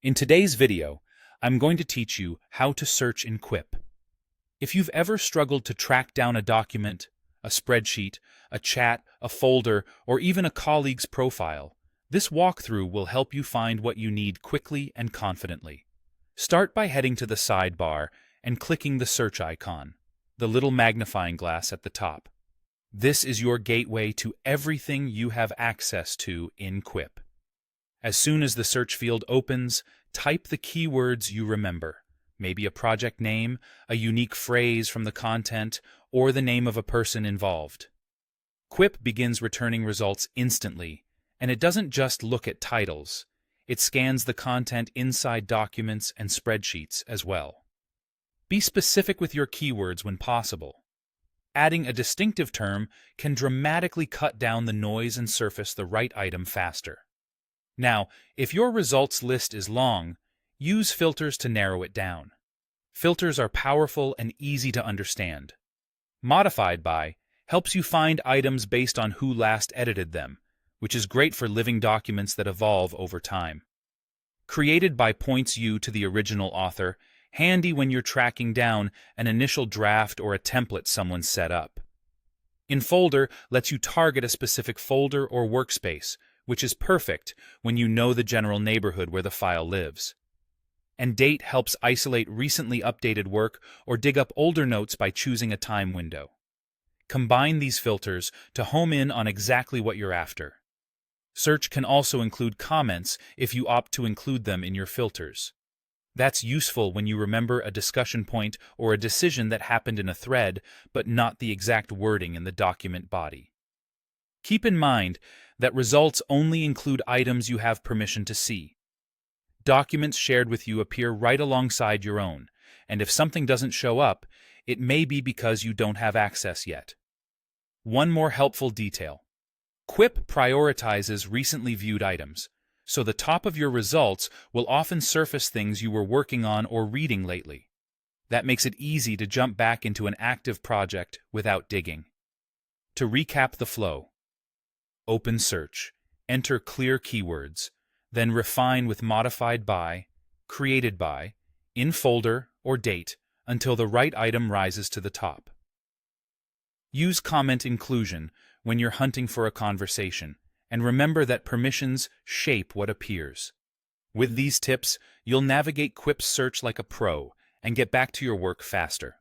In today's video, I'm going to teach you how to search in Quip. If you've ever struggled to track down a document, a spreadsheet, a chat, a folder, or even a colleague's profile, this walkthrough will help you find what you need quickly and confidently. Start by heading to the sidebar and clicking the search icon, the little magnifying glass at the top. This is your gateway to everything you have access to in Quip. As soon as the search field opens, type the keywords you remember, maybe a project name, a unique phrase from the content, or the name of a person involved. Quip begins returning results instantly, and it doesn't just look at titles. It scans the content inside documents and spreadsheets as well. Be specific with your keywords when possible. Adding a distinctive term can dramatically cut down the noise and surface the right item faster. Now, if your results list is long, use filters to narrow it down. Filters are powerful and easy to understand. Modified by helps you find items based on who last edited them, which is great for living documents that evolve over time. Created by points you to the original author, handy when you're tracking down an initial draft or a template someone set up. In folder lets you target a specific folder or workspace, which is perfect when you know the general neighborhood where the file lives. And date helps isolate recently updated work or dig up older notes by choosing a time window. Combine these filters to home in on exactly what you're after. Search can also include comments if you opt to include them in your filters. That's useful when you remember a discussion point or a decision that happened in a thread, but not the exact wording in the document body. Keep in mind that results only include items you have permission to see. Documents shared with you appear right alongside your own, and if something doesn't show up, it may be because you don't have access yet. One more helpful detail. Quip prioritizes recently viewed items, so the top of your results will often surface things you were working on or reading lately. That makes it easy to jump back into an active project without digging. To recap the flow: open search, enter clear keywords, then refine with modified by, created by, in folder, or date until the right item rises to the top. Use comment inclusion when you're hunting for a conversation, and remember that permissions shape what appears. With these tips, you'll navigate Quip's search like a pro and get back to your work faster.